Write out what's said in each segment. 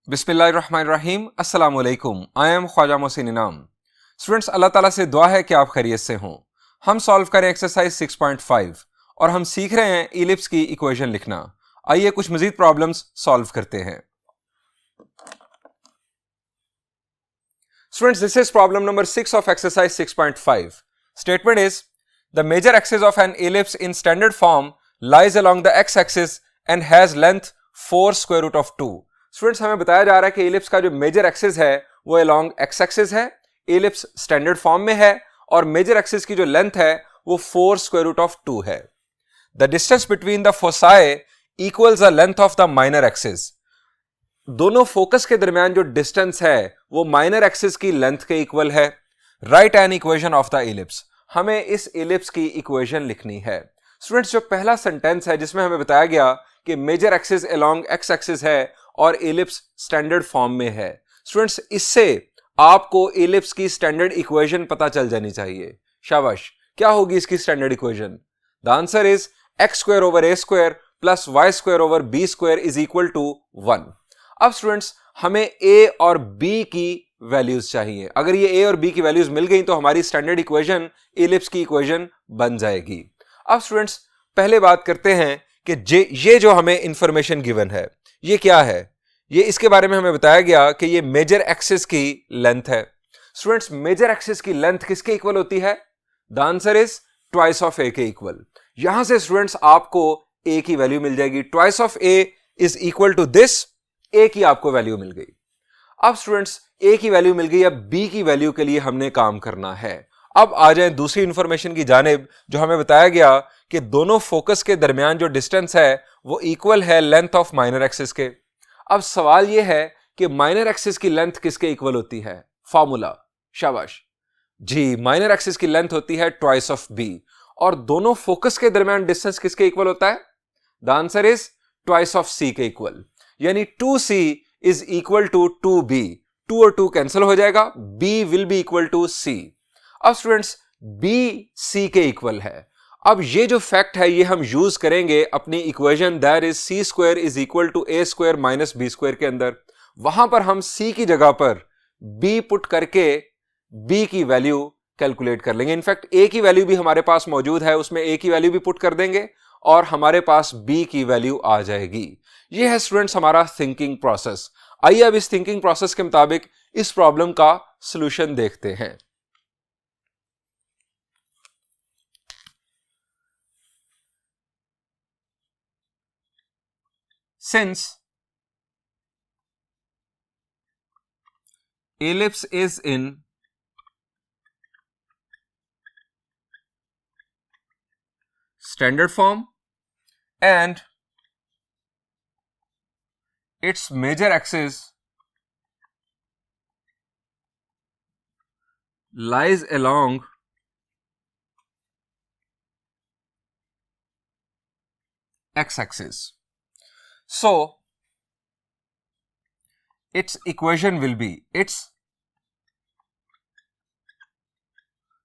बिस्मिल्लाहिर्रहमानिर्रहीम। अस्सलाम वालेकुम। आई एम ख्वाजा मोहसिन इनाम। स्टूडेंट्स, अल्लाह ताला से दुआ है कि आप खैरियत से हों। हम सॉल्व करें एक्सरसाइज 6.5 और हम सीख रहे हैं इलिप्स की इक्वेशन लिखना। आइए कुछ मजीद प्रॉब्लम्स सॉल्व करते हैं। Students, this is problem number 6 of exercise 6.5. Statement is the major axis of an ellipse in standard form lies along the x-axis and has length 4 square root of 2. Students, हमें बताया जा रहा है कि ellipse का जो मेजर एक्सिस है वो अलोंग एक्स एक्सिस है, इलिप्स स्टैंडर्ड फॉर्म में है और मेजर एक्सिस की जो लेंथ है वो 4 स्क्वायर रूट ऑफ 2 है। The distance between the foci equals the length of the minor axis. दोनों फोकस के दरमियान जो डिस्टेंस है वो माइनर एक्सिस की लेंथ के इक्वल है। Right an equation of the ellipse. हमें इस इलिप्स की इक्वेशन लिखनी है। स्टूडेंट्स, जो पहला सेंटेंस है जिसमें हमें बताया गया कि major axis along x axis है और इलिप्स स्टैंडर्ड फॉर्म में है, स्टूडेंट्स इससे आपको इलिप्स की स्टैंडर्ड इक्वेशन पता चल जानी चाहिए। शाबाश, क्या होगी इसकी standard equation? The answer is x square over a square plus y square over b square is equal to 1। अब स्टूडेंट्स, हमें ए और बी की वैल्यूज चाहिए। अगर ये ए और बी की वैल्यूज मिल गई तो हमारी स्टैंडर्ड इक्वेशन इलिप्स की इक्वेशन बन जाएगी। अब स्टूडेंट्स, पहले बात करते हैं कि ये जो हमें इंफॉर्मेशन गिवन है ये क्या है। ये इसके बारे में हमें बताया गया कि ये मेजर एक्सिस की लेंथ है। स्टूडेंट्स, मेजर एक्सिस की लेंथ किसके इक्वल होती है? The answer is twice of A के इक्वल। यहां से स्टूडेंट्स आपको ए की वैल्यू मिल जाएगी। Twice of A is equal to this. A की आपको वैल्यू मिल गई। अब स्टूडेंट्स, ए की वैल्यू मिल गई, अब बी की वैल्यू के लिए हमने काम करना है। अब आ जाए दूसरी इंफॉर्मेशन की जानिब, जो हमें बताया गया कि दोनों फोकस के दरमियान जो डिस्टेंस है वो इक्वल है लेंथ ऑफ माइनर एक्सिस के। अब सवाल यह है कि माइनर एक्सिस की लेंथ किसके इक्वल होती है? फॉर्मूला, शाबाश जी, माइनर एक्सिस की लेंथ होती है ट्वाइस ऑफ बी। और दोनों फोकस के दरमियान डिस्टेंस किसके इक्वल होता है? The answer is twice of C के इक्वल, यानी 2c is equal to 2b। 2 और 2 कैंसिल हो जाएगा, b will be equal to c। अब स्टूडेंट्स, b c के इक्वल है। अब ये जो फैक्ट है ये हम यूज करेंगे अपनी equation that is c square is equal to a square minus b square के अंदर। वहां पर हम c की जगह पर b पुट करके b की वैल्यू कैलकुलेट कर लेंगे। इनफैक्ट a की वैल्यू भी हमारे पास मौजूद है, उसमें a की वैल्यू भी पुट कर देंगे और हमारे पास b की वैल्यू आ जाएगी। यह है स्टूडेंट्स हमारा थिंकिंग प्रोसेस। आइए अब इस थिंकिंग प्रोसेस के मुताबिक इस प्रॉब्लम का सॉल्यूशन देखते हैं। Since ellipse is in standard form and its major axis lies along x-axis, so its equation will be, its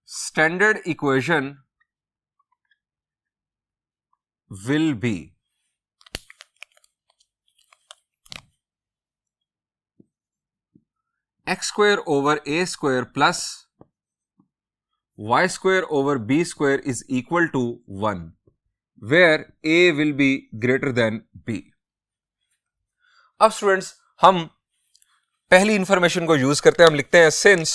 standard equation will be x square over a square plus y square over b square is equal to 1, where a will be greater than b. अब students, हम पहली information को use करते हैं। हम लिखते हैं since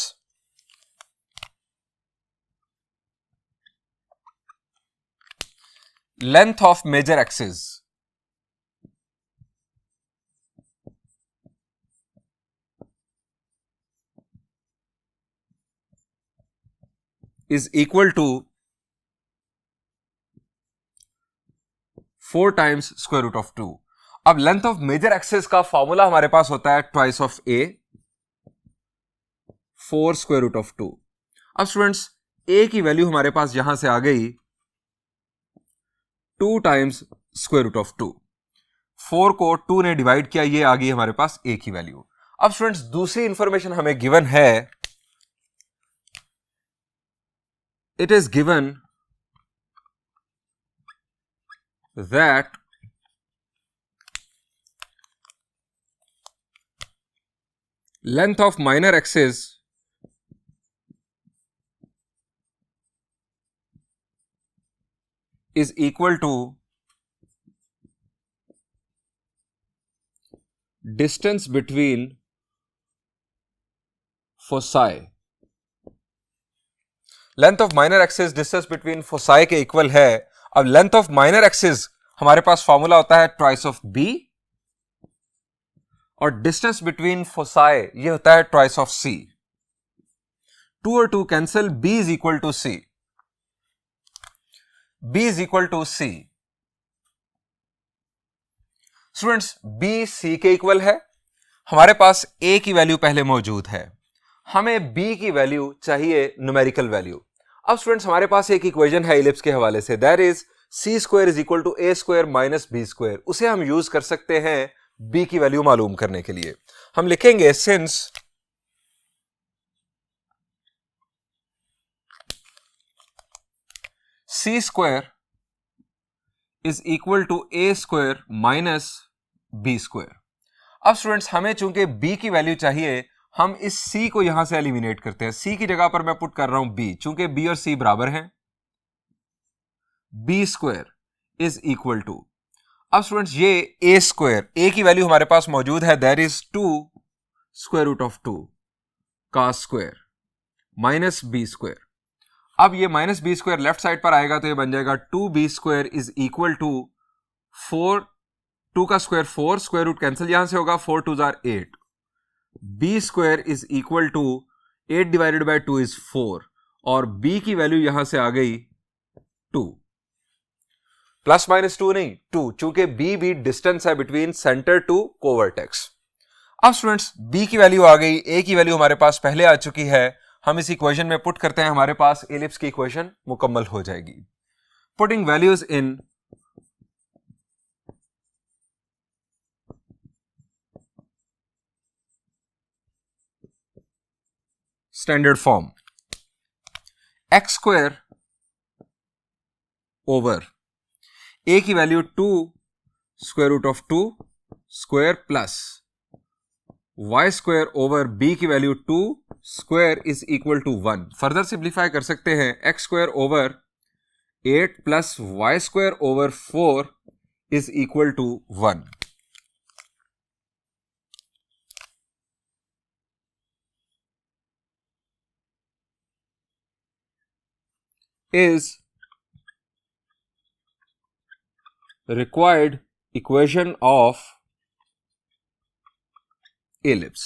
length of major axis is equal to 4 times square root of 2। अब लेंथ ऑफ मेजर एक्सिस का फॉर्मूला हमारे पास होता है twice of a 4 square root of 2। अब स्टूडेंट्स, ए की वैल्यू हमारे पास यहां से आ गई 2 टाइम्स स्क्वायर रूट ऑफ 2। 4 को 2 ने डिवाइड किया, ये आ गई हमारे पास ए की वैल्यू। अब स्टूडेंट्स, दूसरी इंफॉर्मेशन हमें गिवन है, it is given that length of minor axis is equal to distance between foci. Length of minor axis distance between foci के इक्वल है। अब लेंथ ऑफ माइनर एक्सिस हमारे पास फॉर्मूला होता है ट्वाइस ऑफ बी, और distance between foci ये होता है ट्वाइस ऑफ सी। 2 और 2 cancel, b is equal to c. b is equal to c. Students b c के इक्वल है। हमारे पास a की वैल्यू पहले मौजूद है, हमें b की वैल्यू चाहिए न्यूमेरिकल वैल्यू। अब स्टूडेंट्स हमारे पास एक इक्वेशन है इलिप्स के हवाले से, that is c square is equal to a square minus b square. उसे हम यूज कर सकते हैं b की वैल्यू मालूम करने के लिए। हम लिखेंगे since c square is equal to a square minus b square. अब स्टूडेंट्स हमें चूंकि b की वैल्यू चाहिए, हम इस c को यहां से एलिमिनेट करते हैं। c की जगह पर मैं पुट कर रहा हूं b, चूंकि b और c बराबर हैं। b square is equal to, अब स्टूडेंट्स ये a स्क्वायर, a की वैल्यू हमारे पास मौजूद है, that is 2 square root of 2 cos square minus b square. अब ये minus b square left side पर आएगा तो ये बन जाएगा 2b square is equal to 4, 2 का स्क्वायर 4, स्क्वायर रूट कैंसिल यहां से होगा, 4 2 जार 8। b square is equal to 8 divided by 2 is 4, और b की वैल्यू यहां से आ गई 2। प्लस माइनस 2 नहीं, 2, चूंकि b भी डिस्टेंस है बिटवीन सेंटर टू कोवर्टेक्स। अब स्टूडेंट्स b की वैल्यू आ गई, a की वैल्यू हमारे पास पहले आ चुकी है, हम इस इक्वेशन में पुट करते हैं, हमारे पास एलिप्स की इक्वेशन मुकम्मल हो जाएगी। Putting values in standard form, x square over a की value 2 square root of 2 square plus y square over b की value 2 square is equal to 1। Further simplify कर सकते हैं, x square over 8 plus y square over 4 is equal to 1। is required equation of ellipse।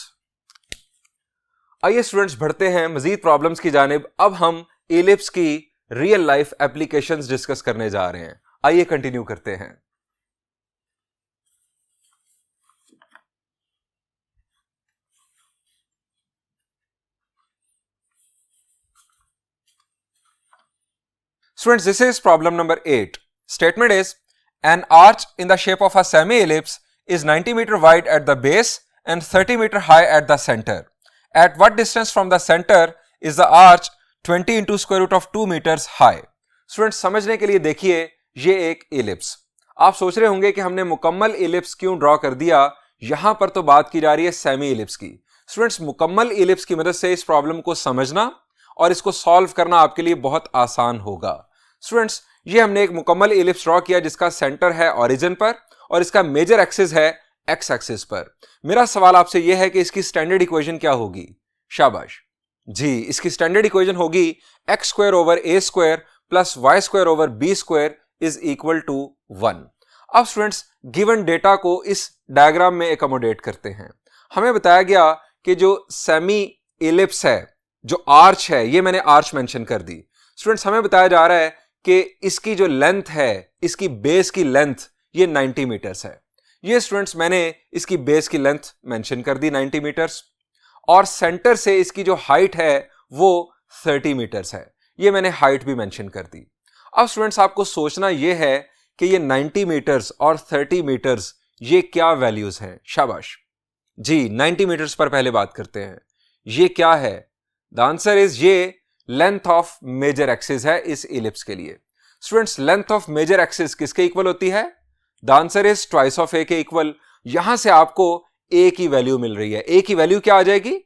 आइए students बढ़ते हैं मजीद problems की जानिब। अब हम एलिप्स की रियल लाइफ एप्लीकेशंस डिस्कस करने जा रहे हैं। आइए कंटिन्यू करते हैं। Students, this is problem number 8. Statement is, an arch in the shape of a semi-ellipse is 90 meter wide at the base and 30 meter high at the center. At what distance from the center is the arch 20 into square root of 2 meters high? Students, समझने के लिए देखिए, ये एक ellipse। आप सोच रहे होंगे कि हमने मुकम्मल ellipse क्यों ड्रॉ कर दिया। यहां पर तो बात की जा रही है सेमी ellipse की। Students, मुकम्मल ellipse की मदद से इस प्रॉब्लम को समझना और इसको सॉल्व करना आपके लिए बहुत आसान होगा। स्टूडेंट्स, ये हमने एक मुकम्मल एलिप्स ड्रॉ किया जिसका सेंटर है ओरिजिन पर और इसका मेजर एक्सिस है एक्स एक्सिस पर। मेरा सवाल आपसे यह है कि इसकी स्टैंडर्ड इक्वेशन क्या होगी? शाबाश जी, इसकी स्टैंडर्ड इक्वेशन होगी x square over a square plus y square over b square is equal to 1। अब स्टूडेंट्स, गिवन डेटा को इस डायग्राम में एकोमोडेट करते हैं। हमें बताया गया कि जो सेमी एलिप्स है, जो आर्च है, ये मैंने आर्च मेंशन कर दी। स्टूडेंट्स, हमें बताया जा रहा है कि इसकी जो लेंथ है, इसकी बेस की लेंथ ये 90 मीटर्स है। ये स्टूडेंट्स मैंने इसकी बेस की लेंथ मेंशन कर दी 90 मीटर्स, और सेंटर से इसकी जो हाइट है वो 30 मीटर्स है, ये मैंने हाइट भी मेंशन कर दी। अब स्टूडेंट्स, आपको सोचना ये है कि ये 90 मीटर्स और 30 मीटर्स ये क्या वैल्यूज हैं। शाबाश जी, 90 मीटर्स पर पहले बात करते हैं। ये क्या है? द आंसर इज ये लेंथ ऑफ मेजर एक्सिस है इस इलिप्स के लिए। Students, length of major axis किसके इक्वल होती है? The answer is twice of A के इक्वल। यहां से आपको ए की वैल्यू मिल रही है। ए की वैल्यू क्या आ जाएगी?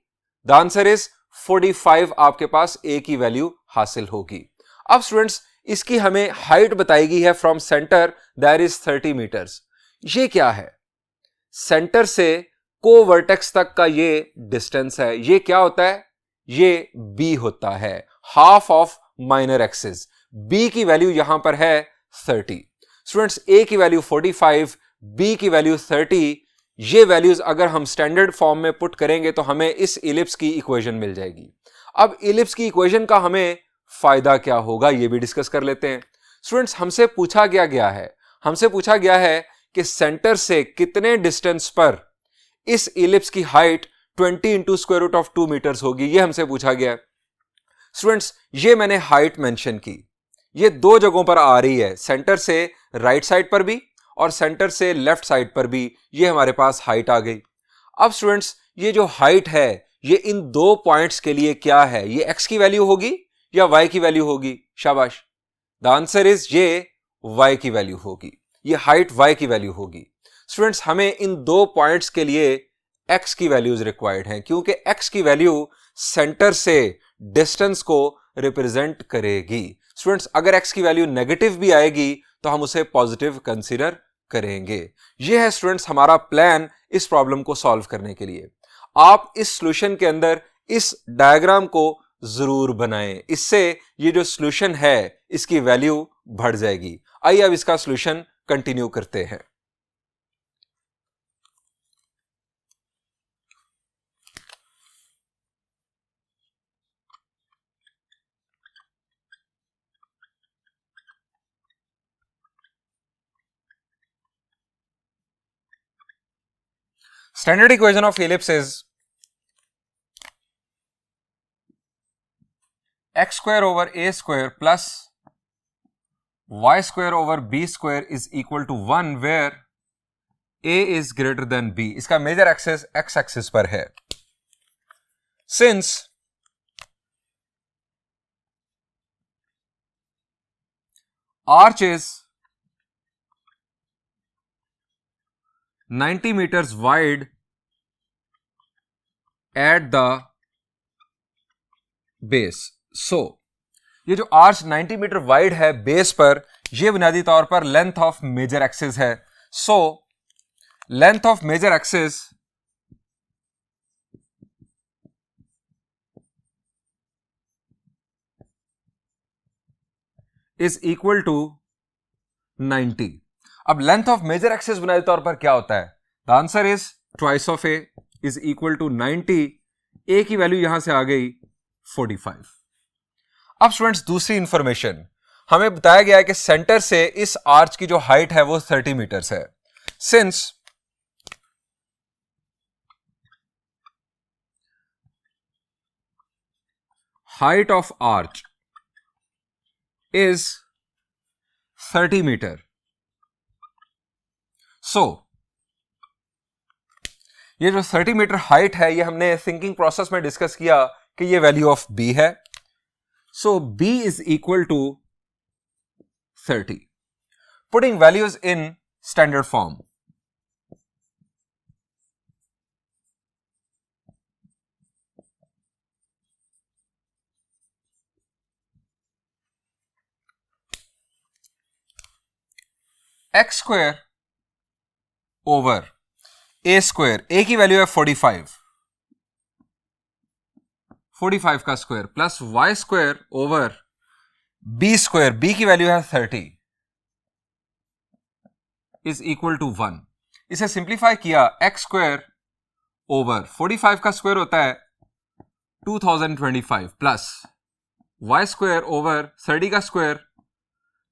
द आंसर इज 45 आपके पास ए की वैल्यू हासिल होगी। अब स्टूडेंट्स इसकी हमें हाइट बताई गई है from centre that is 30 metres. ये क्या है? सेंटर से कोवर्टेक्स तक का ये डिस्टेंस है। ये क्या होता है? ये b होता है, half of minor axis. b की वैल्यू यहां पर है 30। स्टूडेंट्स a की वैल्यू 45, b की वैल्यू 30। ये वैल्यूज अगर हम स्टैंडर्ड फॉर्म में पुट करेंगे तो हमें इस इलिप्स की इक्वेशन मिल जाएगी। अब इलिप्स की इक्वेशन का हमें फायदा क्या होगा ये भी डिस्कस कर लेते हैं। स्टूडेंट्स हमसे पूछा गया है कि सेंटर से कितने डिस्टेंस पर इस इलिप्स की height 20 into square root of 2 metres होगी, ये हमसे पूछा गया है। स्टूडेंट्स ये मैंने हाइट मेंशन की, ये दो जगहों पर आ रही है, सेंटर से राइट साइड पर भी और सेंटर से लेफ्ट साइड पर भी। ये हमारे पास हाइट आ गई। अब स्टूडेंट्स ये जो हाइट है ये इन दो पॉइंट्स के लिए क्या है? ये x की वैल्यू होगी या y की वैल्यू होगी? शाबाश, द आंसर इज ये y की वैल्यू होगी। ये हाइट y की वैल्यू होगी। स्टूडेंट्स हमें इन दो पॉइंट्स के लिए x की वैल्यूज रिक्वायर्ड हैं, क्योंकि x की वैल्यू सेंटर से डिस्टेंस को रिप्रेजेंट करेगी। स्टूडेंट्स अगर x की वैल्यू नेगेटिव भी आएगी तो हम उसे पॉजिटिव कंसीडर करेंगे। यह है स्टूडेंट्स हमारा प्लान इस प्रॉब्लम को सॉल्व करने के लिए। आप इस सॉल्यूशन के अंदर इस डायग्राम को जरूर बनाएं, इससे ये जो सॉल्यूशन है इसकी वैल्यू बढ़ जाएगी। आइए अब इसका सॉल्यूशन कंटिन्यू करते हैं। Standard equation of ellipse is x square over a square plus y square over b square is equal to 1 where a is greater than b। इसका मेजर एक्सिस x एक्सिस पर है। Since arch is 90 meters wide at the base, so ये जो arch 90 metre wide है base पर, ये बुनियादी तौर पर लेंथ ऑफ मेजर एक्सिस है। So length of major axis is equal to 90। अब लेंथ ऑफ मेजर एक्सिस बुनियादी तौर पर क्या होता है? The answer is twice of A is equal to 90। A की वैल्यू यहां से आ गई 45। अब स्टूडेंट्स दूसरी इंफॉर्मेशन, हमें बताया गया है कि सेंटर से इस आर्च की जो हाइट है वो 30 मीटर्स है। Since height of arch is 30 metre, so ये जो 30 मीटर हाइट है ये हमने थिंकिंग प्रोसेस में डिस्कस किया कि ये वैल्यू ऑफ b है। So b is equal to 30। Putting values in standard form, x square over a square, a की वैल्यू है 45 का square plus y square over b square, b की value है 30 इज इक्वल टू 1। इसे simplify किया, x square over 45 का square होता है 2025 प्लस y स्क्वायर ओवर 30 का स्क्वायर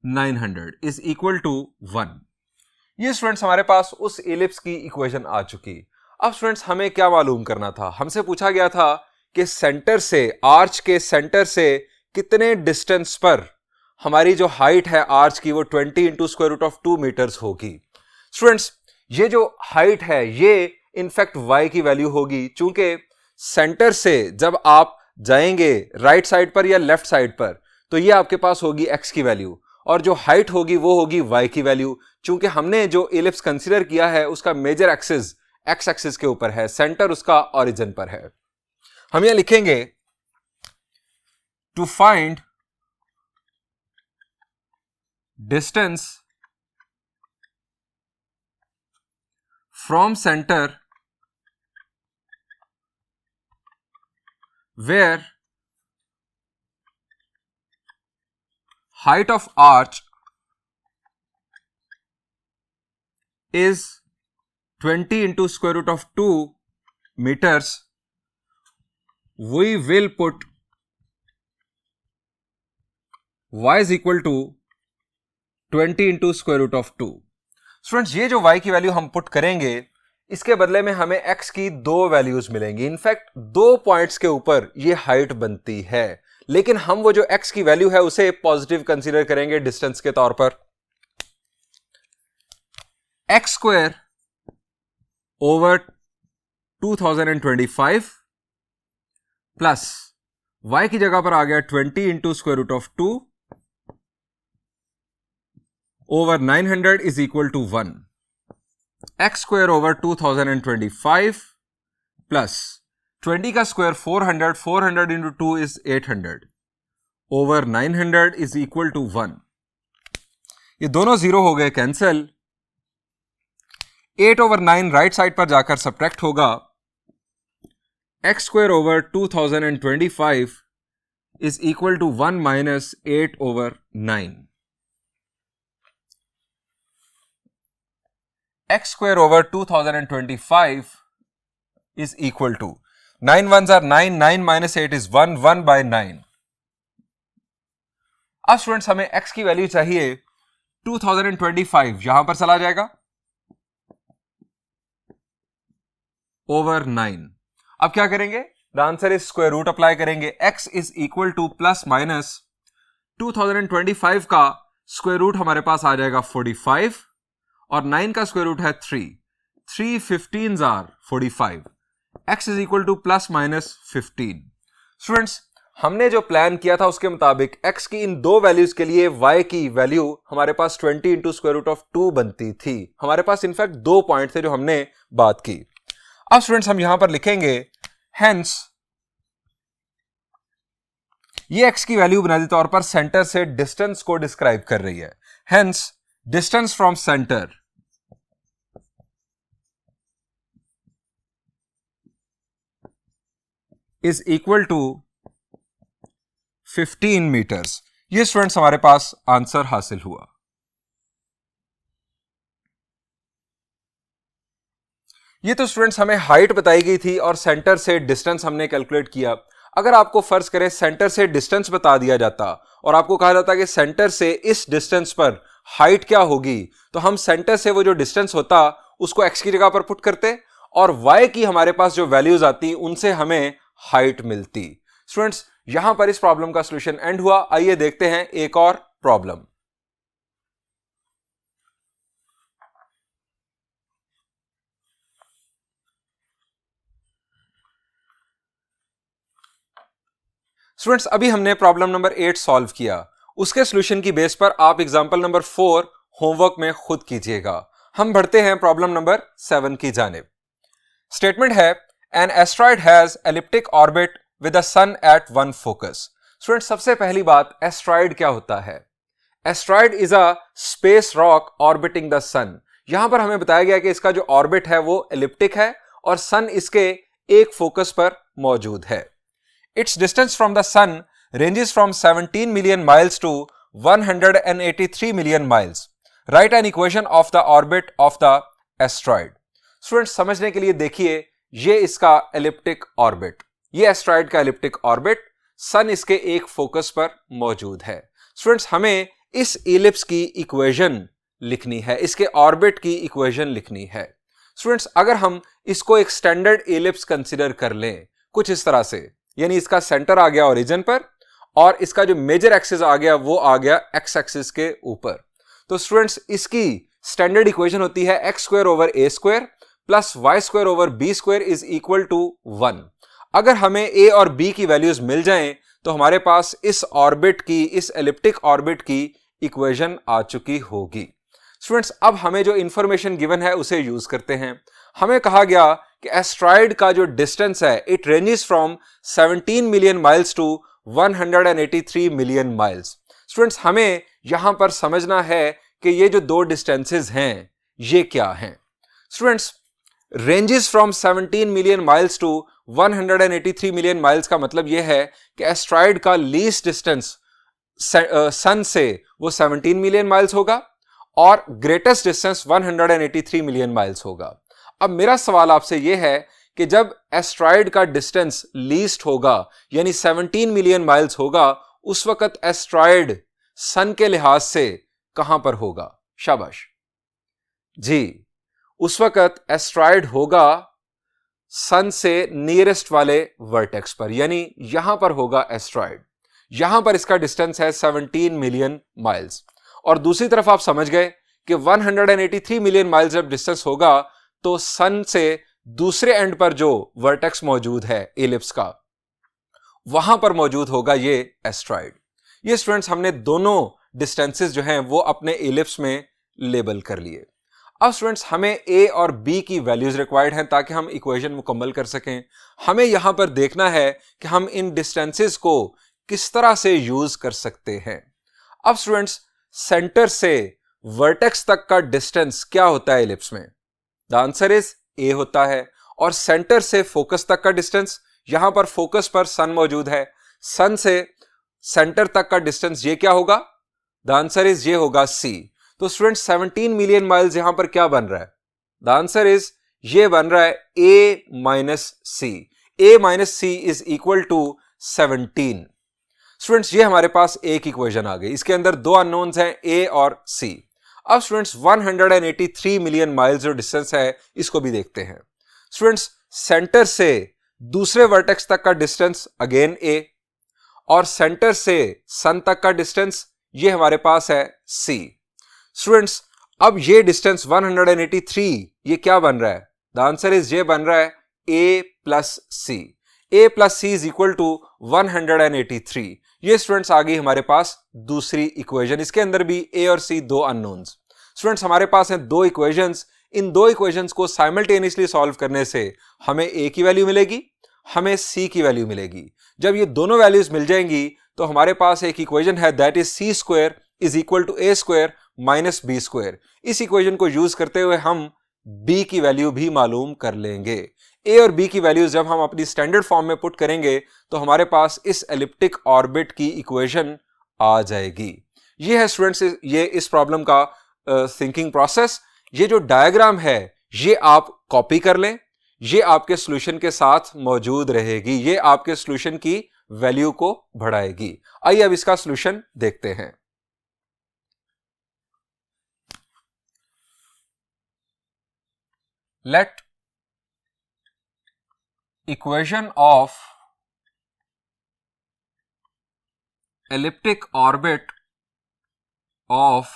900 इज इक्वल टू 1। ये स्टूडेंट्स हमारे पास उस इलिप्स की इक्वेशन आ चुकी। अब स्टूडेंट्स हमें क्या मालूम करना था? हमसे पूछा गया था कि सेंटर से, आर्च के सेंटर से कितने डिस्टेंस पर हमारी जो हाइट है आर्च की वो 20 into square root of 2 metres होगी। स्टूडेंट्स ये जो हाइट है ये इनफैक्ट y की वैल्यू होगी, चूंकि सेंटर से जब आप जाएंगे राइट साइड पर या लेफ्ट साइड पर तो ये आपके पास होगी x की वैल्यू, और जो हाइट होगी वो होगी y की वैल्यू। चूंकि हमने जो इलिप्स कंसीडर किया है उसका मेजर एक्सिस एक्स एक्सिस के ऊपर है, सेंटर उसका ओरिजिन पर है। हम यहां लिखेंगे to find distance from centre where height of arch is 20 into square root of 2 meters, we will put y is equal to 20 into square root of 2. Students, ये जो y की वैल्यू हम पुट करेंगे, इसके बदले में हमें x की दो वैल्यूज मिलेंगी। इनफैक्ट दो पॉइंट्स के ऊपर ये हाइट बनती है, लेकिन हम वो जो x की वैल्यू है उसे पॉजिटिव कंसीडर करेंगे डिस्टेंस के तौर पर। x square over 2025 plus y की जगह पर आ गया 20 into square root of 2 over 900 is equal to 1। x square over 2025 plus 20 का square 400, 400 into 2 is 800 over 900 is equal to 1। ये दोनों जीरो हो गए कैंसिल। 8 ओवर 9 राइट साइड पर जाकर सब्ट्रैक्ट होगा। x square over 2025 is equal to 1 minus 8 over 9। x square over 2025 is equal to 9 ones are 9, 9 minus 8 is 1, 1 by 9। अब students हमें x की वैल्यू चाहिए 2025, यहां पर चला जाएगा ओवर 9। अब क्या करेंगे? The answer is square root apply करेंगे। x is equal to plus minus 2025 का स्क्वायर रूट हमारे पास आ जाएगा 45 और 9 का स्क्वायर रूट है 3, 3 15s are 45। x is equal to plus minus 15। Students, हमने जो प्लान किया था उसके मुताबिक x की इन दो वैल्यूज के लिए y की वैल्यू हमारे पास 20 इंटू स्क्वायर रूट ऑफ 2 बनती थी। हमारे पास इनफैक्ट दो पॉइंट थे जो हमने बात की। अब स्टूडेंट्स हम यहां पर लिखेंगे हेंस ये x की वैल्यू बुनियादी तौर पर सेंटर से डिस्टेंस को डिस्क्राइब कर रही है। Hence distance from centre is equal to 15 metres. ये स्टूडेंट्स हमारे पास आंसर हासिल हुआ। ये तो स्टूडेंट्स हमें हाइट बताई गई थी और सेंटर से डिस्टेंस हमने कैलकुलेट किया। अगर आपको फर्ज करें सेंटर से डिस्टेंस बता दिया जाता और आपको कहा जाता कि सेंटर से इस डिस्टेंस पर हाइट क्या होगी, तो हम सेंटर से वो जो डिस्टेंस होता उसको x की जगह पर पुट करते और y की हमारे पास जो वैल्यूज आती उनसे हमें हाइट मिलती। स्टूडेंट्स, यहां पर इस प्रॉब्लम का सॉल्यूशन एंड हुआ। आइए देखते हैं एक और प्रॉब्लम। स्टूडेंट्स, अभी हमने प्रॉब्लम नंबर 8 सॉल्व किया। उसके सॉल्यूशन की बेस पर आप एग्जांपल नंबर 4 होमवर्क में खुद कीजिएगा। हम बढ़ते हैं प्रॉब्लम नंबर 7 की जानिब। स्टेटमेंट है An asteroid has elliptic orbit with the sun at one focus। Student, सबसे पहली बात, एस्ट्रॉइड क्या होता है? Asteroid is a space rock orbiting the sun. यहां पर हमें बताया गया कि इसका जो ऑर्बिट है वो एलिप्टिक है और सन इसके एक फोकस पर मौजूद है। It's distance from the sun ranges from 17 million miles to 183 million miles. Write an equation of the orbit of the asteroid. Student, समझने के लिए देखिए, ये इसका एलिप्टिक ऑर्बिट, ये एस्ट्रॉइड का एलिप्टिक ऑर्बिट, सन इसके एक फोकस पर मौजूद है। स्टूडेंट्स, हमें इस इलिप्स की इक्वेशन लिखनी है, इसके ऑर्बिट की इक्वेशन लिखनी है। स्टूडेंट्स, अगर हम इसको एक स्टैंडर्ड इलिप्स कंसीडर कर लें कुछ इस तरह से, यानी इसका सेंटर आ गया ओरिजिन पर और इसका जो मेजर एक्सिस आ गया वो आ गया एक्स एक्सिस के ऊपर, तो स्टूडेंट्स इसकी स्टैंडर्ड इक्वेशन होती है x square over a square plus y square over b square is equal to 1। अगर हमें ए और बी की वैल्यूज मिल जाएं तो हमारे पास इस ऑर्बिट की, इस एलिप्टिक ऑर्बिट की इक्वेशन आ चुकी होगी। स्टूडेंट्स, अब हमें जो इंफॉर्मेशन गिवन है उसे यूज करते हैं। हमें कहा गया कि एस्ट्रॉयड का जो डिस्टेंस है it ranges from 17 million miles to 183 million miles. Students, हमें यहां पर समझना है कि ये जो दो डिस्टेंसेस हैं ये क्या हैं। Students, ranges from 17 million miles to 183 million miles का मतलब यह है कि एस्ट्रॉयड का लीस्ट डिस्टेंस सन से वो 17 मिलियन माइल्स होगा और ग्रेटेस्ट डिस्टेंस 183 मिलियन माइल्स होगा। अब मेरा सवाल आपसे यह है कि जब एस्ट्रॉयड का डिस्टेंस लीस्ट होगा यानी 17 मिलियन माइल्स होगा, उस वक्त एस्ट्रॉयड सन के लिहाज से कहां पर होगा? शाबाश जी, उस वक्त एस्ट्रॉयड होगा सन से नियरेस्ट वाले वर्टेक्स पर, यानी यहां पर होगा एस्ट्रॉयड। यहां पर इसका डिस्टेंस है 17 मिलियन माइल्स। और दूसरी तरफ आप समझ गए कि 183 मिलियन माइल्स जब डिस्टेंस होगा तो सन से दूसरे एंड पर जो वर्टेक्स मौजूद है एलिप्स का, वहां पर मौजूद होगा ये एस्ट्रॉयड। ये स्टूडेंट्स हमने दोनों डिस्टेंसेस जो हैं वो अपने एलिप्स में लेबल कर लिए। अब स्टूडेंट्स, हमें ए और बी की वैल्यूज रिक्वायर्ड हैं ताकि हम इक्वेशन मुकम्मल कर सकें। हमें यहां पर देखना है कि हम इन डिस्टेंसेस को किस तरह से यूज कर सकते हैं। अब स्टूडेंट्स, सेंटर से वर्टेक्स तक का डिस्टेंस क्या होता है एलिप्स में? द आंसर इज ए होता है। और सेंटर से फोकस तक का डिस्टेंस, यहां पर फोकस पर सन मौजूद है, सन से सेंटर तक का डिस्टेंस ये क्या होगा? द आंसर इज ये होगा सी। तो स्टूडेंट्स, 17 मिलियन माइल्स यहां पर क्या बन रहा है? द आंसर इज ये बन रहा है A minus C. A minus C is equal to 17। Students, ये हमारे पास एक इक्वेशन आ गई। इसके अंदर दो अननोन्स हैं, ए और सी। अब स्टूडेंट्स, 183 मिलियन माइल्स जो डिस्टेंस है इसको भी देखते हैं। स्टूडेंट्स, सेंटर से दूसरे वर्टेक्स तक का डिस्टेंस अगेन ए, और सेंटर से सन तक का डिस्टेंस ये हमारे पास है सी। स्टूडेंट्स, अब ये डिस्टेंस 183 ये क्या बन रहा है? द आंसर इज ये बन रहा है A plus C. A plus C is equal to 183। ये स्टूडेंट्स आ गई हमारे पास दूसरी इक्वेशन। इसके अंदर भी ए और सी दो अननोन्स। स्टूडेंट्स, हमारे पास हैं दो इक्वेशंस। इन दो इक्वेशंस को साइमल्टेनियसली सॉल्व करने से हमें ए की वैल्यू मिलेगी, हमें सी की वैल्यू मिलेगी। जब ये दोनों वैल्यूज मिल जाएंगी तो हमारे पास एक इक्वेशन है, that is c square is equal to a square minus b square. इस इक्वेशन को यूज करते हुए हम बी की वैल्यू भी मालूम कर लेंगे। ए और बी की वैल्यूज जब हम अपनी स्टैंडर्ड फॉर्म में पुट करेंगे तो हमारे पास इस एलिप्टिक ऑर्बिट की इक्वेशन आ जाएगी। ये है स्टूडेंट्स ये इस प्रॉब्लम का थिंकिंग प्रोसेस। ये जो डायग्राम है ये आप कॉपी कर लें, ये आपके सॉल्यूशन के साथ मौजूद रहेगी, ये आपके सॉल्यूशन की वैल्यू को बढ़ाएगी। आइए अब इसका सॉल्यूशन देखते हैं। Let equation of elliptic orbit of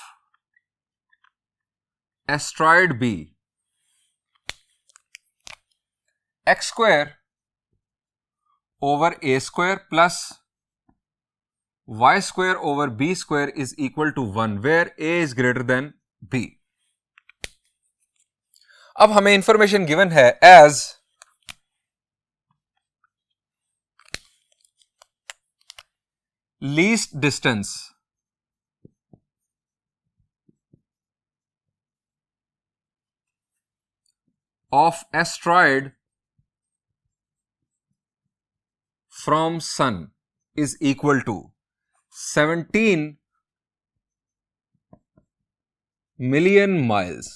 asteroid B x square over a square plus y square over b square is equal to 1 where a is greater than b। अब हमें इंफॉर्मेशन गिवन है as least distance of asteroid from sun is equal to 17 million miles.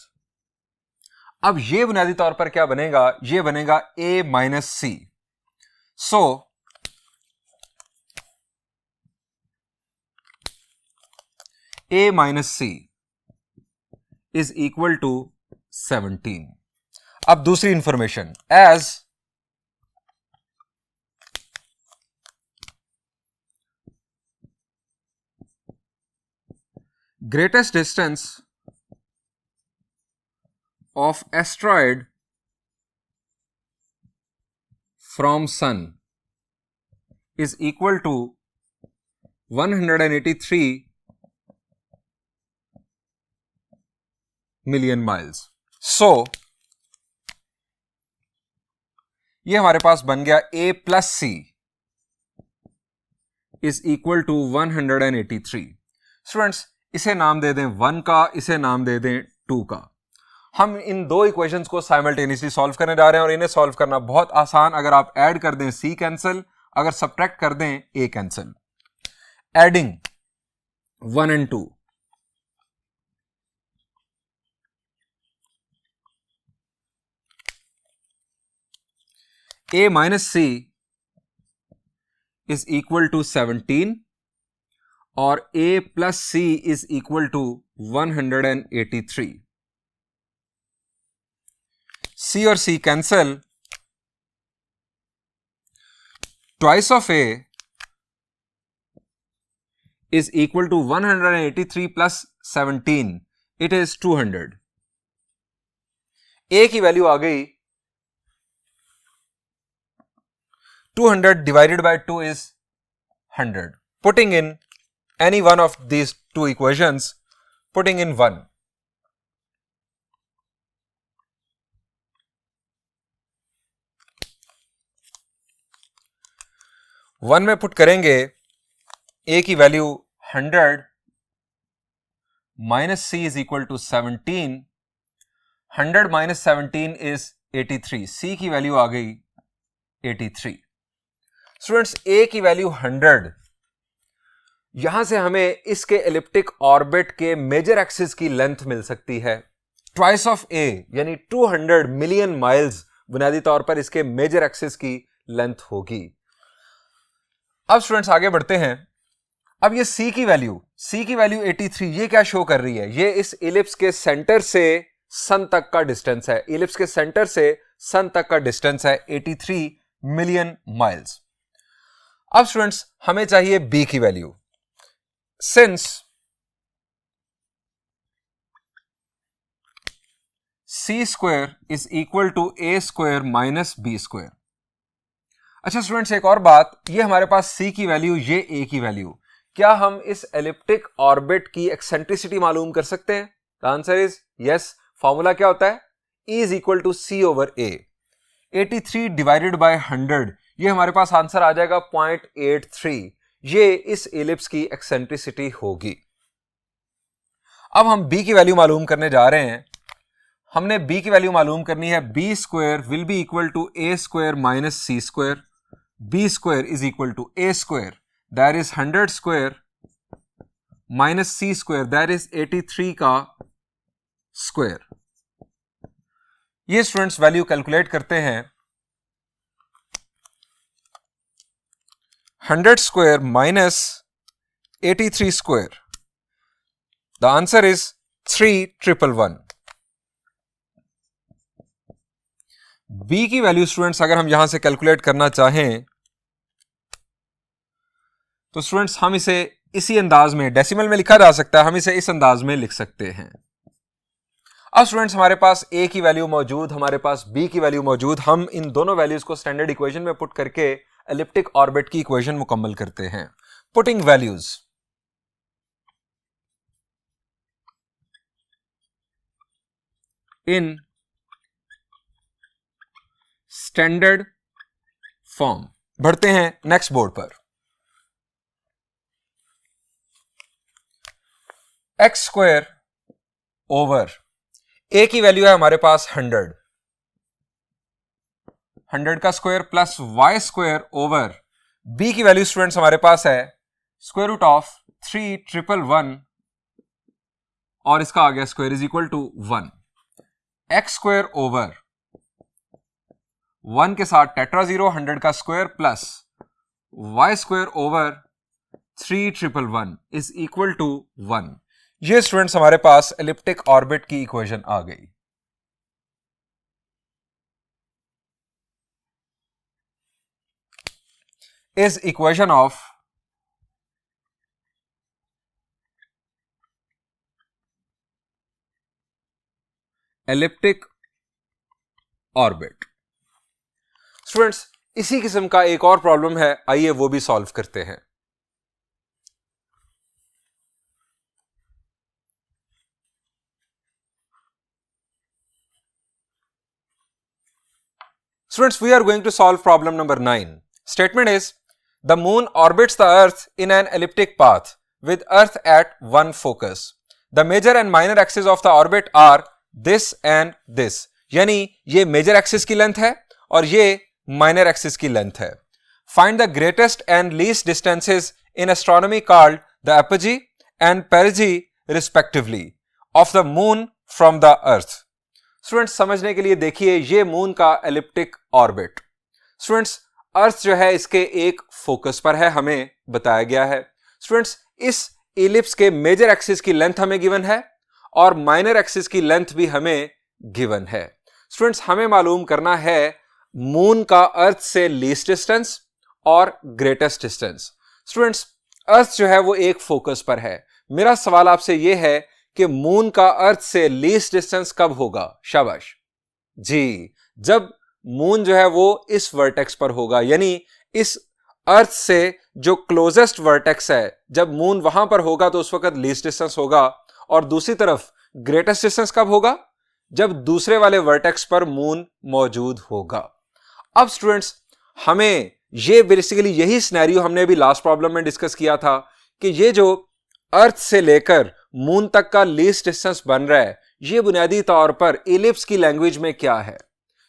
अब ये बुनियादी तौर पर क्या बनेगा? ये बनेगा a minus c. So a minus C is equal to 17। अब दूसरी information, as greatest distance of asteroid from sun is equal to 183 million miles. So ये हमारे पास बन गया a plus C is equal to 183। Students इसे नाम दे दें 1 का, इसे नाम दे दें 2 का। हम इन दो इक्वेशंस को साइमल्टेनियसली सॉल्व करने जा रहे हैं और इन्हें सॉल्व करना बहुत आसान। अगर आप ऐड कर दें c कैंसिल, अगर सब्ट्रैक्ट कर दें a cancel. Adding 1 and 2, a minus c is equal to 17 और a plus c is equal to 183। c और c cancel, twice of a is equal to 183 plus 17, it is 200। a की value आ गई 200 divided by 2 is 100। Putting in any one of these two equations, putting in 1, में put करेंगे a की value 100 minus c is equal to 17, 100 minus 17 is 83, c की value आ गई 83। Students a की वैल्यू 100, यहां से हमें इसके एलिप्टिक ऑर्बिट के मेजर एक्सिस की लेंथ मिल सकती है ट्वाइस ऑफ a, यानी 200 मिलियन माइल्स बुनियादी तौर पर इसके मेजर एक्सिस की लेंथ होगी। अब स्टूडेंट्स आगे बढ़ते हैं। अब ये c की वैल्यू 83, ये क्या शो कर रही है? ये इस इलिप्स के सेंटर से सन तक का डिस्टेंस है। इलिप्स के सेंटर से सन तक का डिस्टेंस है 83 मिलियन माइल्स। अब स्टूडेंट्स हमें चाहिए b की value. Since c square is equal to a square minus b square. अच्छा स्टूडेंट्स एक और बात, ये हमारे पास c की वैल्यू, ये a की वैल्यू, क्या हम इस एलिप्टिक ऑर्बिट की एक्सेंट्रिसिटी मालूम कर सकते हैं? The answer is yes. Formula क्या होता है? E is equal to c over a। 83 divided by 100, ये हमारे पास आंसर आ जाएगा 0.83। ये इस एलिप्स की एक्सेंट्रिसिटी होगी। अब हम b की वैल्यू मालूम करने जा रहे हैं। हमने b की वैल्यू मालूम करनी है। b square will be equal to a square minus c square. b square is equal to a square, that is 100 square, minus c square, that is 83 का स्क्वायर। ये स्टूडेंट्स वैल्यू कैलकुलेट करते हैं। 100 square minus 83 square, the answer is 3111। b की value students अगर हम यहां से calculate करना चाहें तो स्टूडेंट्स हम इसे इसी अंदाज में, डेसिमल में लिखा जा सकता है, हम इसे इस अंदाज में लिख सकते हैं। अब स्टूडेंट्स हमारे पास a की वैल्यू मौजूद, हमारे पास b की वैल्यू मौजूद। हम इन दोनों वैल्यूज को स्टैंडर्ड इक्वेशन में पुट करके एलिप्टिक ऑर्बिट की इक्वेशन मुकम्मल करते हैं। Putting values in standard form. बढ़ते हैं नेक्स्ट बोर्ड पर। एक्स स्क्वायर ओवर a की वैल्यू है हमारे पास 100 का square plus y square over b की वैल्यू स्टूडेंट्स हमारे पास है स्क्वायर रूट ऑफ 3111 और इसका आ गया square is equal to 1। X square over 1 के साथ टेट्रा जीरो 100 का square plus y square over 3111 is equal to 1। ये स्टूडेंट्स हमारे पास एलिप्टिक ऑर्बिट की इक्वेशन आ गई। इस equation of elliptic orbit. Students इसी किस्म का एक और प्रॉब्लम है, आइए वो भी सॉल्व करते हैं। Students, we are going to solve problem number 9. Statement is, the moon orbits the earth in an elliptic path with earth at one focus. The major and minor axes of the orbit are this and this. यानी ये major axis की length है और ये minor axis की length है. Find the greatest and least distances in astronomy called the apogee and perigee respectively of the moon from the earth. Students, समझने के लिए देखिए, ये मून का एलिप्टिक ऑर्बिट. स्टूडेंट्स, अर्थ जो है इसके एक फोकस पर है, हमें बताया गया है. स्टूडेंट्स, इस इलिप्स के मेजर एक्सिस की लेंथ हमें गिवन है और माइनर एक्सिस की लेंथ भी हमें गिवन है. स्टूडेंट्स, हमें मालूम करना है मून का अर्थ से लीस्ट डिस्टेंस और ग्रेटेस्ट डिस्टेंस. स्टूडेंट्स, अर्थ जो है वो एक फोकस पर है. मेरा सवाल आपसे यह है कि मून का अर्थ से लीस्ट डिस्टेंस कब होगा? शाबाश जी, जब मून जो है वो इस वर्टेक्स पर होगा, यानी इस अर्थ से जो क्लोजेस्ट वर्टेक्स है, जब मून वहां पर होगा तो उस वक्त लीस्ट डिस्टेंस होगा. और दूसरी तरफ ग्रेटेस्ट डिस्टेंस कब होगा? जब दूसरे वाले वर्टेक्स पर मून मौजूद होगा. अब स्टूडेंट्स, हमें ये बेसिकली यही सिनेरियो हमने अभी लास्ट प्रॉब्लम में डिस्कस किया था कि ये जो अर्थ से लेकर मून तक का लीस्ट डिस्टेंस बन रहा है, ये बुनियादी तौर पर इलिप्स की लैंग्वेज में क्या है?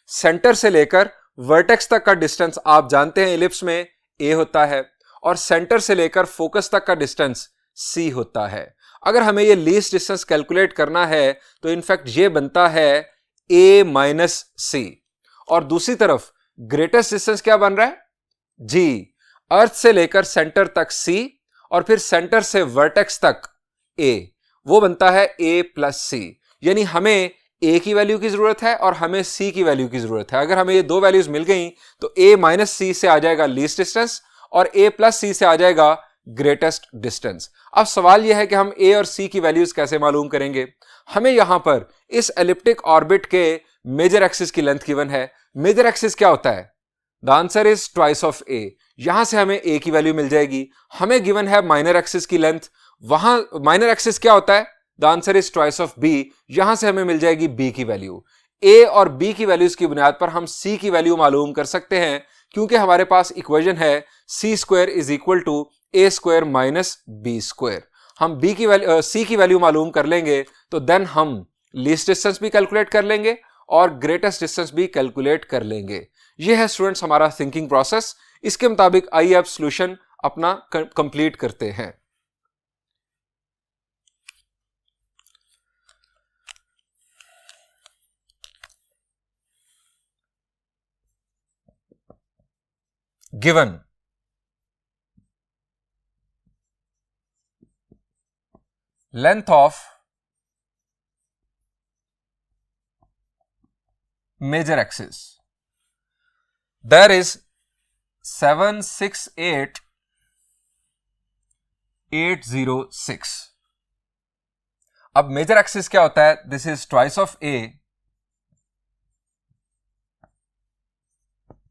सेंटर से लेकर वर्टेक्स तक का डिस्टेंस आप जानते हैं इलिप्स में a होता है और सेंटर से लेकर फोकस तक का डिस्टेंस c होता है. अगर हमें ये लीस्ट डिस्टेंस कैलकुलेट करना है तो इनफैक्ट ये बनता है a माइनस c. और दूसरी तरफ ग्रेटेस्ट डिस्टेंस क्या बन रहा है? जी, अर्थ से लेकर सेंटर तक c और फिर सेंटर से वर्टेक्स तक a, वो बनता है a प्लस c. यानी हमें a की वैल्यू की जरूरत है और हमें c की वैल्यू की जरूरत है. अगर हमें ये दो वैल्यूज मिल गई तो a माइनस c से आ जाएगा लीस्ट डिस्टेंस और a प्लस c से आ जाएगा ग्रेटेस्ट डिस्टेंस. अब सवाल यह है कि हम a और c की वैल्यूज कैसे मालूम करेंगे? हमें यहां पर इस एलिप्टिक ऑर्बिट के मेजर एक्सिस की लेंथ गिवन है. मेजर एक्सिस क्या होता है? The answer is twice of a. यहां से हमें a की वैल्यू मिल जाएगी. हमें गिवन है माइनर एक्सिस की लेंथ. वहां माइनर एक्सिस क्या होता है? The answer is twice of b. यहां से हमें मिल जाएगी b की वैल्यू. a और b की वैल्यूज की बुनियाद पर हम c की वैल्यू मालूम कर सकते हैं, क्योंकि हमारे पास इक्वेशन है c square is equal to a square minus b square. हम b की वैल्यू c की वैल्यू मालूम कर लेंगे तो देन हम लीस्ट डिस्टेंस भी कैलकुलेट कर लेंगे और ग्रेटेस्ट डिस्टेंस भी कैलकुलेट कर लेंगे. यह है स्टूडेंट्स हमारा थिंकिंग प्रोसेस. इसके मुताबिक आइए अब सॉल्यूशन अपना कंप्लीट करते हैं. Given length of major axis, there is 768,806. अब मेजर एक्सिस क्या होता है? This is twice of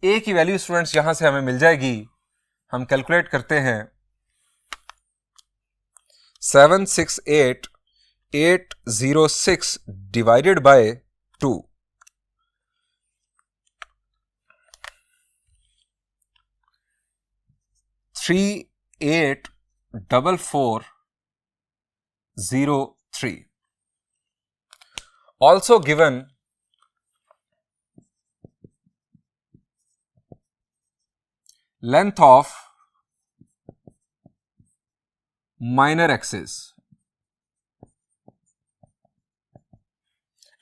a की वैल्यू स्टूडेंट्स यहां से हमें मिल जाएगी. हम कैलकुलेट करते हैं. 768,806 divided by 2. 384403. Also given length of minor axis,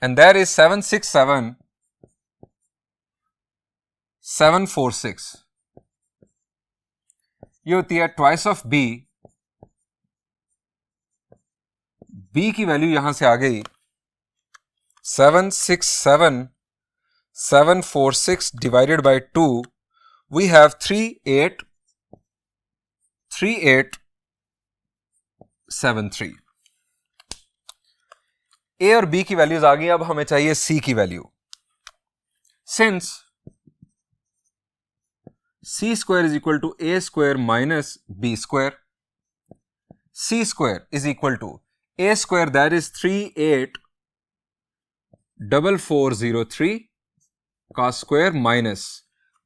and there is 767,746. ये होती है ट्वाइस ऑफ b. b की वैल्यू यहां से आ गई 767,746 divided by 2. we have 3873. a और b की वैल्यूज आ गई. अब हमें चाहिए c की value. Since c square is equal to a square minus b square, c square is equal to a square that is 384403 का स्क्वायर माइनस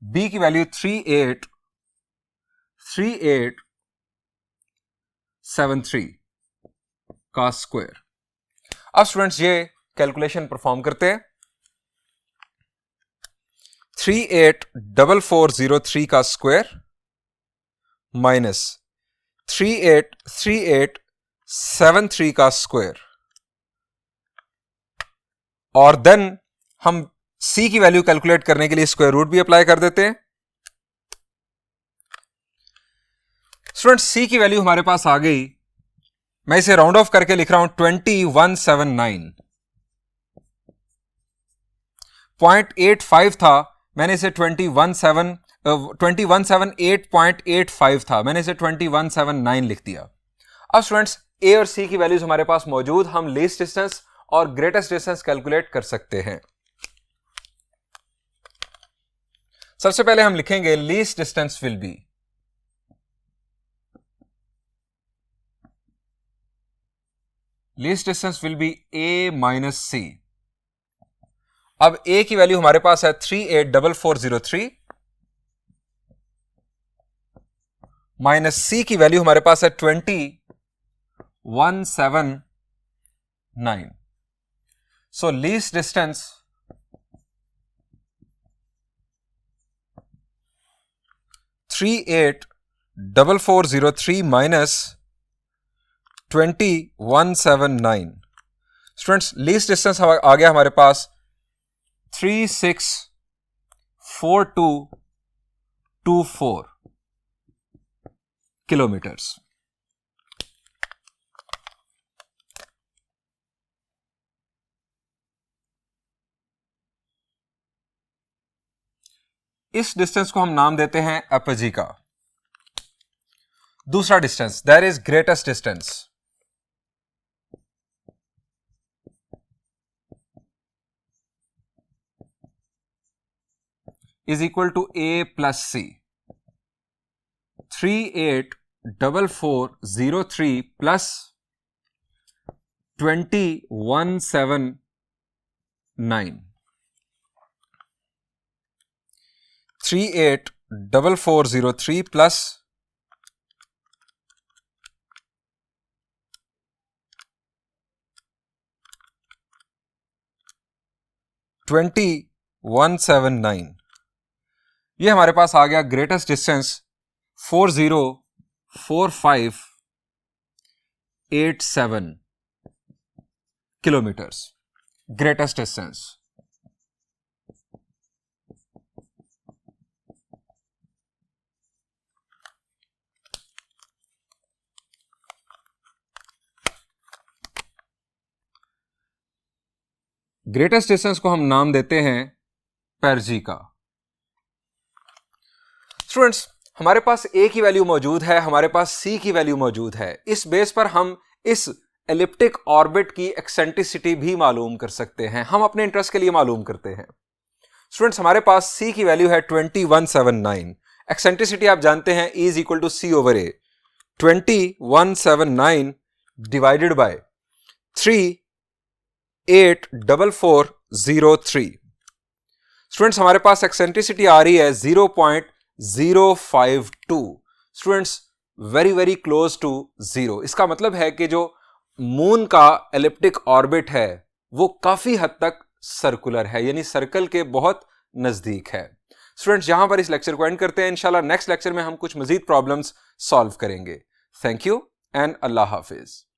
b की वैल्यू 3873 का स्क्वायर। अब स्टूडेंट्स ये कैलकुलेशन परफॉर्म करते हैं। 384403 का स्क्वायर माइनस 383873 का square, और देन हम c की वैल्यू कैलकुलेट करने के लिए स्क्वायर रूट भी अप्लाई कर देते हैं। स्टूडेंट्स c की वैल्यू हमारे पास आ गई, मैं इसे राउंड ऑफ करके लिख रहा हूं 2179.85 था, मैंने इसे 2178.85 था, मैंने इसे 2179 लिख दिया। अब स्टूडेंट्स a और c की वैल्यूज हमारे पास मौजूद, हम लीस्ट डिस्टेंस और ग्रेटेस्ट डिस्टेंस कैलकुलेट कर सकते हैं। सबसे पहले हम लिखेंगे least distance will be, least distance will be a minus c। अब a की वैल्यू हमारे पास है 384403 माइनस c की वैल्यू हमारे पास है 20179। So least distance three eight double 403 minus 2179। Students least distance आ गया हमारे पास 364224 किलोमीटर्स। इस डिस्टेंस को हम नाम देते हैं एपोजी का। दूसरा distance that is greatest distance, is equal to a plus c। 384403 plus 2179। 384403 plus 2179, ये हमारे पास आ गया greatest distance 404587 kilometres, greatest distance. Greatest distance को हम नाम देते हैं पेरजी का। स्टूडेंट्स हमारे पास a की वैल्यू मौजूद है, हमारे पास c की वैल्यू मौजूद है, इस बेस पर हम इस एलिप्टिक ऑर्बिट की एक्सेंट्रिसिटी भी मालूम कर सकते हैं, हम अपने इंटरेस्ट के लिए मालूम करते हैं। स्टूडेंट्स हमारे पास c की वैल्यू है 2179, एक्सेंट्रिसिटी आप जानते हैं E is equal to c over a। 2179 divided by 384403। Students हमारे पास एक्सेंट्रिसिटी आ रही है 0.052। Students very very close to 0। इसका मतलब है कि जो मून का एलिप्टिक ऑर्बिट है वो काफी हद तक सर्कुलर है, यानी सर्कल के बहुत नजदीक है। स्टूडेंट्स यहां पर इस लेक्चर को एंड करते हैं। इंशाल्लाह नेक्स्ट लेक्चर में हम कुछ मजीद प्रॉब्लम्स सॉल्व करेंगे। Thank you and Allah Hafiz.